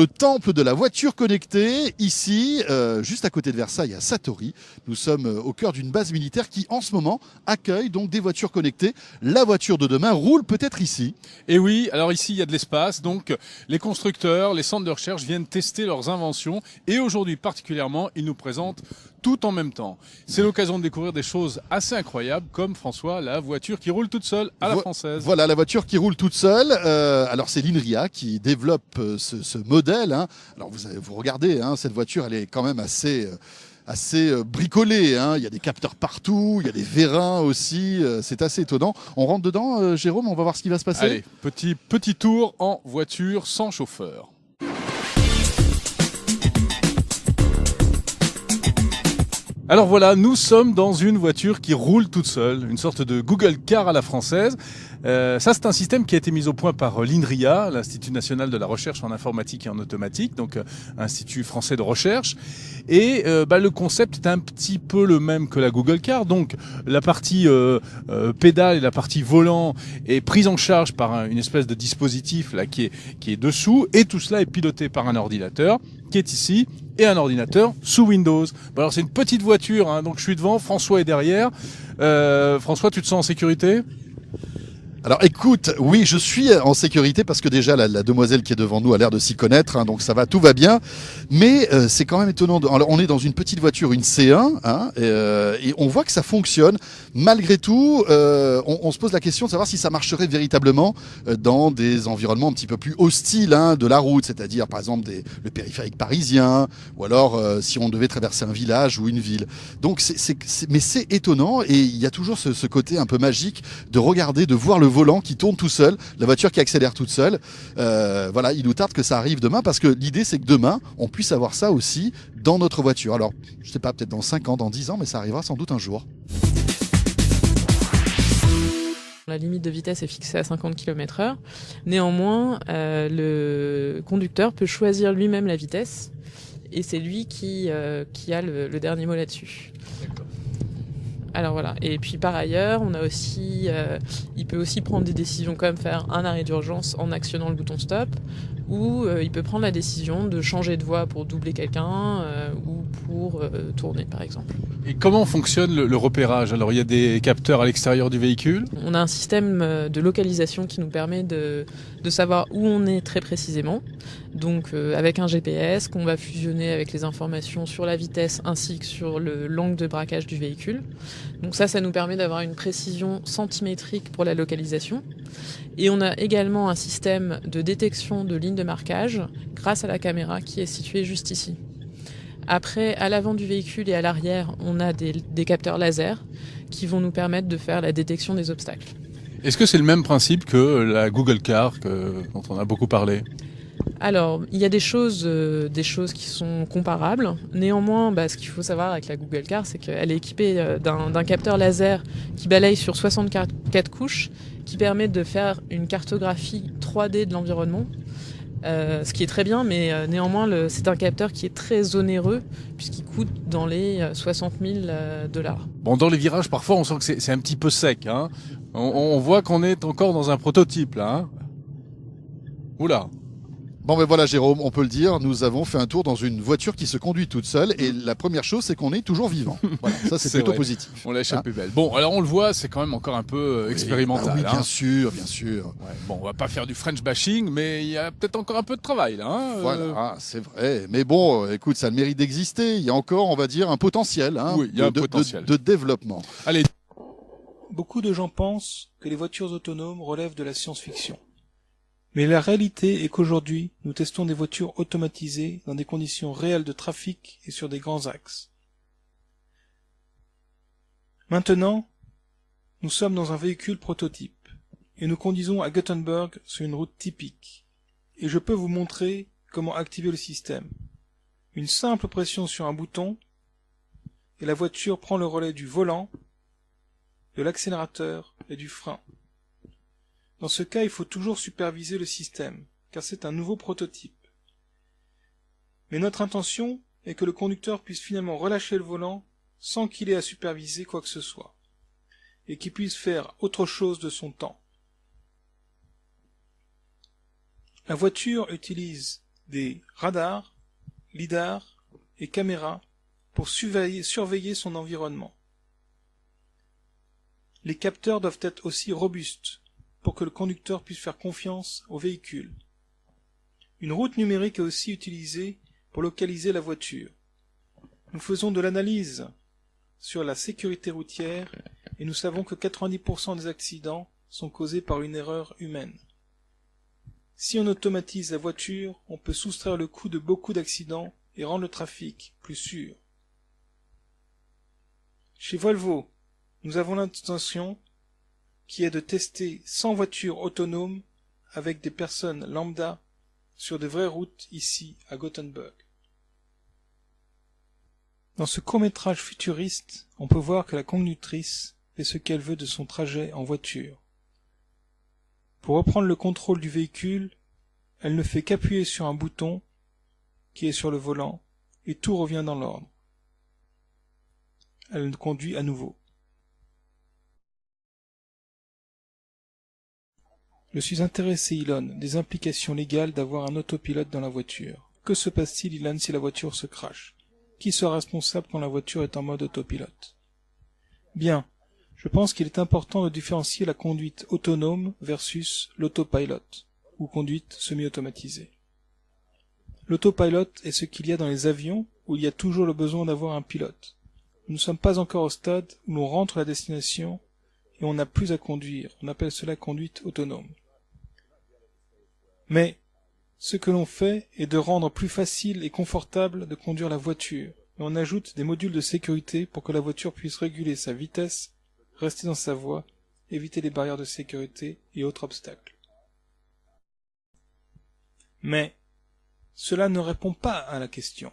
Le temple de la voiture connectée, ici, juste à côté de Versailles, à Satory. Nous sommes au cœur d'une base militaire qui, en ce moment, accueille donc des voitures connectées. La voiture de demain roule peut-être ici. Et oui, alors ici, il y a de l'espace, donc les constructeurs, les centres de recherche viennent tester leurs inventions. Et aujourd'hui, particulièrement, ils nous présentent tout en même temps. C'est l'occasion de découvrir des choses assez incroyables, comme François, la voiture qui roule toute seule à la française. Voilà, la voiture qui roule toute seule. Alors c'est l'INRIA qui développe ce modèle. Hein. Alors vous regardez, hein, cette voiture, elle est quand même assez bricolée. Hein. Il y a des capteurs partout, il y a des vérins aussi. C'est assez étonnant. On rentre dedans, Jérôme, on va voir ce qui va se passer. Allez, petit tour en voiture sans chauffeur. Alors voilà, nous sommes dans une voiture qui roule toute seule, une sorte de Google Car à la française. Ça, c'est un système qui a été mis au point par l'INRIA, l'Institut national de la recherche en informatique et en automatique, donc Institut français de recherche. Et le concept est un petit peu le même que la Google Car. Donc la partie pédale et la partie volant est prise en charge par une espèce de dispositif là qui est dessous, et tout cela est piloté par un ordinateur qui est ici, et un ordinateur sous Windows. Bon, alors c'est une petite voiture, hein, donc je suis devant, François est derrière. François, tu te sens en sécurité ? Alors écoute, oui, je suis en sécurité parce que déjà la demoiselle qui est devant nous a l'air de s'y connaître, hein, donc ça va, tout va bien. Mais c'est quand même étonnant. Alors, on est dans une petite voiture, une C1, hein, et on voit que ça fonctionne. Malgré tout, on se pose la question de savoir si ça marcherait véritablement dans des environnements un petit peu plus hostiles, hein, de la route, c'est-à-dire par exemple le périphérique parisien, ou alors si on devait traverser un village ou une ville. Donc mais c'est étonnant, et il y a toujours ce côté un peu magique de regarder, de voir le volant qui tourne tout seul, la voiture qui accélère toute seule. Voilà, il nous tarde que ça arrive demain, parce que l'idée c'est que demain on puisse avoir ça aussi dans notre voiture. Alors, je sais pas, peut-être dans 5 ans, dans 10 ans, mais ça arrivera sans doute un jour. La limite de vitesse est fixée à 50 km/h. Néanmoins, le conducteur peut choisir lui-même la vitesse, et c'est lui qui a le dernier mot là-dessus. Alors voilà. Et puis par ailleurs, on a aussi, il peut aussi prendre des décisions comme faire un arrêt d'urgence en actionnant le bouton stop, ou il peut prendre la décision de changer de voie pour doubler quelqu'un ou pour tourner par exemple. Et comment fonctionne le repérage ? Alors il y a des capteurs à l'extérieur du véhicule ? On a un système de localisation qui nous permet de savoir où on est très précisément. Donc avec un GPS qu'on va fusionner avec les informations sur la vitesse ainsi que sur l'angle de braquage du véhicule. Donc ça nous permet d'avoir une précision centimétrique pour la localisation. Et on a également un système de détection de lignes de marquage grâce à la caméra qui est située juste ici. Après, à l'avant du véhicule et à l'arrière, on a des capteurs laser qui vont nous permettre de faire la détection des obstacles. Est-ce que c'est le même principe que la Google Car dont on a beaucoup parlé ? Alors, il y a des choses qui sont comparables. Néanmoins, ce qu'il faut savoir avec la Google Car, c'est qu'elle est équipée d'un capteur laser qui balaye sur 64 couches, qui permet de faire une cartographie 3D de l'environnement. Ce qui est très bien, mais néanmoins, c'est un capteur qui est très onéreux, puisqu'il coûte dans les 60 000 $. Bon, dans les virages, parfois, on sent que c'est un petit peu sec. Hein. On voit qu'on est encore dans un prototype, là. Hein. Oula. Bon ben voilà Jérôme, on peut le dire, nous avons fait un tour dans une voiture qui se conduit toute seule, et la première chose c'est qu'on est toujours vivant. Voilà, ça c'est plutôt vrai. Positif. On l'a échappé belle. Bon, alors on le voit, c'est quand même encore un peu expérimental. Oui, bien hein. sûr, bien sûr. Ouais, bon, on va pas faire du French bashing, mais il y a peut-être encore un peu de travail là. Hein, Voilà, c'est vrai. Mais bon, écoute, ça a le mérite d'exister. Il y a encore, on va dire, un potentiel, hein, oui, il y a un potentiel de développement. Allez. Beaucoup de gens pensent que les voitures autonomes relèvent de la science-fiction. Mais la réalité est qu'aujourd'hui, nous testons des voitures automatisées dans des conditions réelles de trafic et sur des grands axes. Maintenant, nous sommes dans un véhicule prototype, et nous conduisons à Gothenburg sur une route typique. Et je peux vous montrer comment activer le système. Une simple pression sur un bouton, et la voiture prend le relais du volant, de l'accélérateur et du frein. Dans ce cas, il faut toujours superviser le système, car c'est un nouveau prototype. Mais notre intention est que le conducteur puisse finalement relâcher le volant sans qu'il ait à superviser quoi que ce soit, et qu'il puisse faire autre chose de son temps. La voiture utilise des radars, lidars et caméras pour surveiller son environnement. Les capteurs doivent être aussi robustes pour que le conducteur puisse faire confiance au véhicule. Une route numérique est aussi utilisée pour localiser la voiture. Nous faisons de l'analyse sur la sécurité routière et nous savons que 90% des accidents sont causés par une erreur humaine. Si on automatise la voiture, on peut soustraire le coût de beaucoup d'accidents et rendre le trafic plus sûr. Chez Volvo, nous avons l'intention qui est de tester 100 voitures autonomes avec des personnes lambda sur de vraies routes ici à Gothenburg. Dans ce court-métrage futuriste, on peut voir que la conductrice fait ce qu'elle veut de son trajet en voiture. Pour reprendre le contrôle du véhicule, elle ne fait qu'appuyer sur un bouton qui est sur le volant et tout revient dans l'ordre. Elle conduit à nouveau. Je suis intéressé, Elon, des implications légales d'avoir un autopilote dans la voiture. Que se passe-t-il, Elon, si la voiture se crache? Qui sera responsable quand la voiture est en mode autopilote? Bien, je pense qu'il est important de différencier la conduite autonome versus l'autopilote, ou conduite semi-automatisée. L'autopilote est ce qu'il y a dans les avions, où il y a toujours le besoin d'avoir un pilote. Nous ne sommes pas encore au stade où l'on rentre à la destination et on n'a plus à conduire. On appelle cela conduite autonome. Mais ce que l'on fait est de rendre plus facile et confortable de conduire la voiture, et on ajoute des modules de sécurité pour que la voiture puisse réguler sa vitesse, rester dans sa voie, éviter les barrières de sécurité et autres obstacles. Mais cela ne répond pas à la question.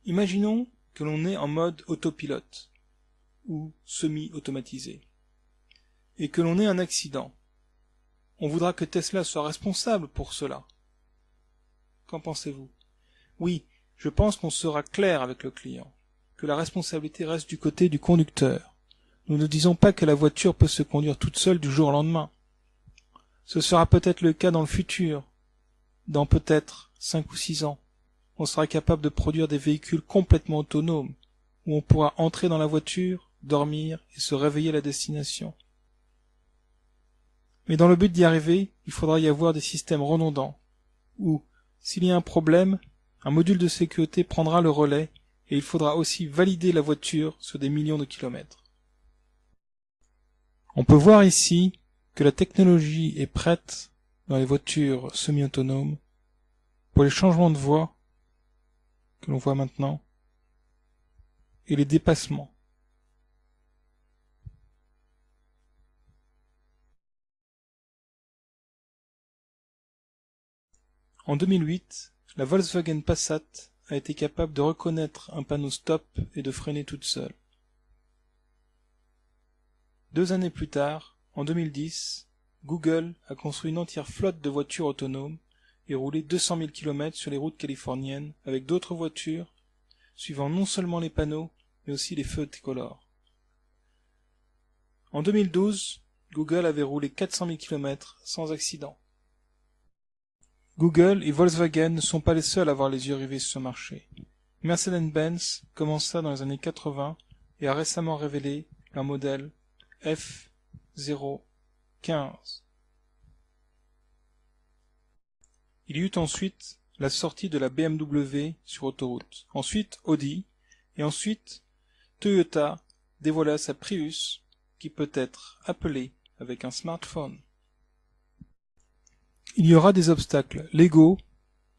Imaginons que l'on est en mode autopilote ou semi-automatisé et que l'on ait un accident. On voudra que Tesla soit responsable pour cela. Qu'en pensez-vous? Oui, je pense qu'on sera clair avec le client, que la responsabilité reste du côté du conducteur. Nous ne disons pas que la voiture peut se conduire toute seule du jour au lendemain. Ce sera peut-être le cas dans le futur. Dans peut-être 5 ou 6 ans, on sera capable de produire des véhicules complètement autonomes, où on pourra entrer dans la voiture, dormir et se réveiller à la destination. Mais dans le but d'y arriver, il faudra y avoir des systèmes redondants, où, s'il y a un problème, un module de sécurité prendra le relais et il faudra aussi valider la voiture sur des millions de kilomètres. On peut voir ici que la technologie est prête dans les voitures semi-autonomes pour les changements de voie que l'on voit maintenant et les dépassements. En 2008, la Volkswagen Passat a été capable de reconnaître un panneau stop et de freiner toute seule. 2 années plus tard, en 2010, Google a construit une entière flotte de voitures autonomes et roulé 200 000 km sur les routes californiennes avec d'autres voitures, suivant non seulement les panneaux, mais aussi les feux tricolores. En 2012, Google avait roulé 400 000 km sans accident. Google et Volkswagen ne sont pas les seuls à avoir les yeux rivés sur ce marché. Mercedes-Benz commença dans les années 80 et a récemment révélé un modèle F015. Il y eut ensuite la sortie de la BMW sur autoroute, ensuite Audi, et ensuite Toyota dévoila sa Prius qui peut être appelée avec un smartphone. Il y aura des obstacles légaux,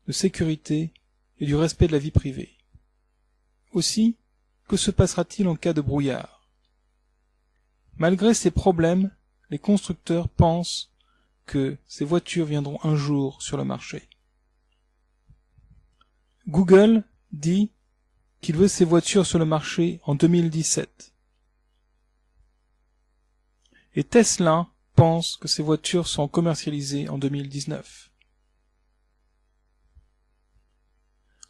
de sécurité et du respect de la vie privée. Aussi, que se passera-t-il en cas de brouillard? Malgré ces problèmes, les constructeurs pensent que ces voitures viendront un jour sur le marché. Google dit qu'il veut ces voitures sur le marché en 2017. Et Tesla pense que ces voitures seront commercialisées en 2019.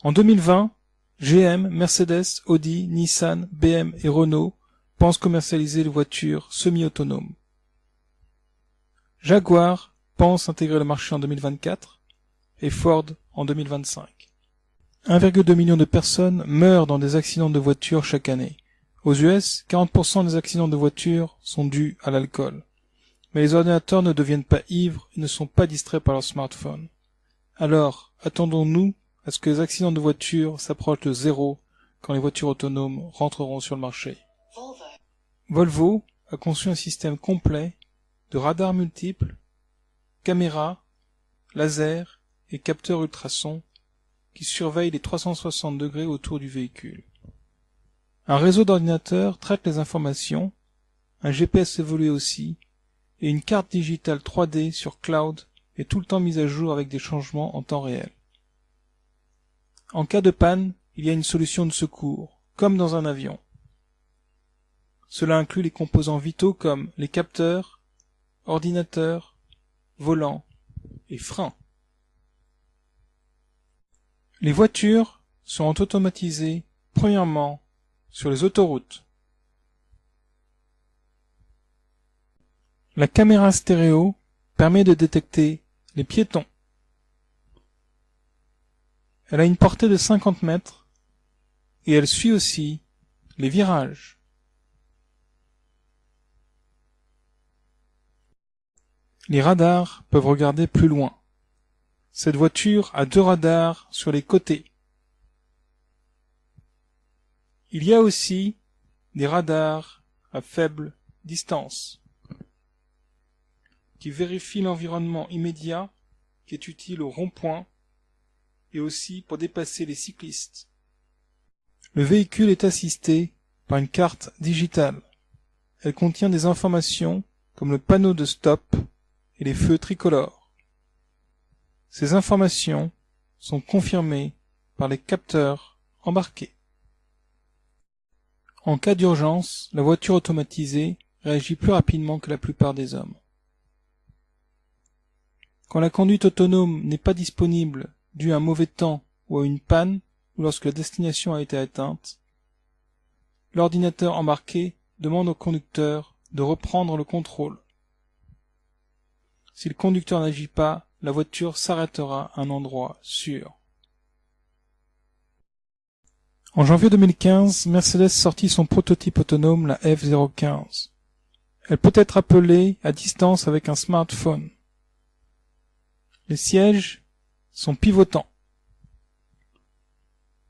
En 2020, GM, Mercedes, Audi, Nissan, BM et Renault pensent commercialiser les voitures semi-autonomes. Jaguar pense intégrer le marché en 2024 et Ford en 2025. 1,2 million de personnes meurent dans des accidents de voiture chaque année. Aux US, 40% des accidents de voiture sont dus à l'alcool. Mais les ordinateurs ne deviennent pas ivres et ne sont pas distraits par leur smartphone. Alors, attendons-nous à ce que les accidents de voiture s'approchent de zéro quand les voitures autonomes rentreront sur le marché. Volvo a conçu un système complet de radars multiples, caméras, lasers et capteurs ultrasons qui surveillent les 360 degrés autour du véhicule. Un réseau d'ordinateurs traite les informations, un GPS évolué aussi, et une carte digitale 3D sur cloud est tout le temps mise à jour avec des changements en temps réel. En cas de panne, il y a une solution de secours, comme dans un avion. Cela inclut les composants vitaux comme les capteurs, ordinateurs, volants et freins. Les voitures seront automatisées, premièrement, sur les autoroutes. La caméra stéréo permet de détecter les piétons. Elle a une portée de 50 mètres et elle suit aussi les virages. Les radars peuvent regarder plus loin. Cette voiture a 2 radars sur les côtés. Il y a aussi des radars à faible distance qui vérifient l'environnement immédiat qui est utile au rond-point et aussi pour dépasser les cyclistes. Le véhicule est assisté par une carte digitale. Elle contient des informations comme le panneau de stop et les feux tricolores. Ces informations sont confirmées par les capteurs embarqués. En cas d'urgence, la voiture automatisée réagit plus rapidement que la plupart des hommes. Quand la conduite autonome n'est pas disponible dû à un mauvais temps ou à une panne, ou lorsque la destination a été atteinte, l'ordinateur embarqué demande au conducteur de reprendre le contrôle. Si le conducteur n'agit pas, la voiture s'arrêtera à un endroit sûr. En janvier 2015, Mercedes sortit son prototype autonome, la F015. Elle peut être appelée à distance avec un smartphone. Les sièges sont pivotants.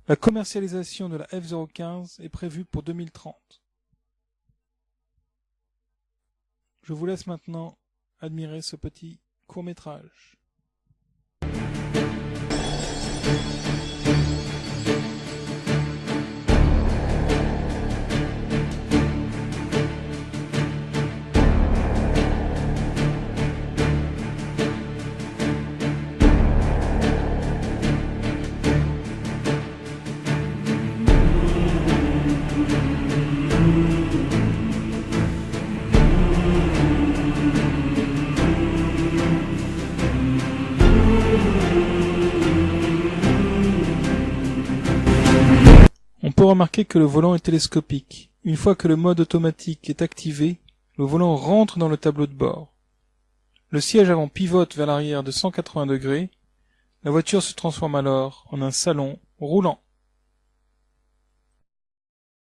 La commercialisation de la F015 est prévue pour 2030. Je vous laisse maintenant admirer ce petit court-métrage. On peut remarquer que le volant est télescopique. Une fois que le mode automatique est activé, le volant rentre dans le tableau de bord. Le siège avant pivote vers l'arrière de 180 degrés. La voiture se transforme alors en un salon roulant.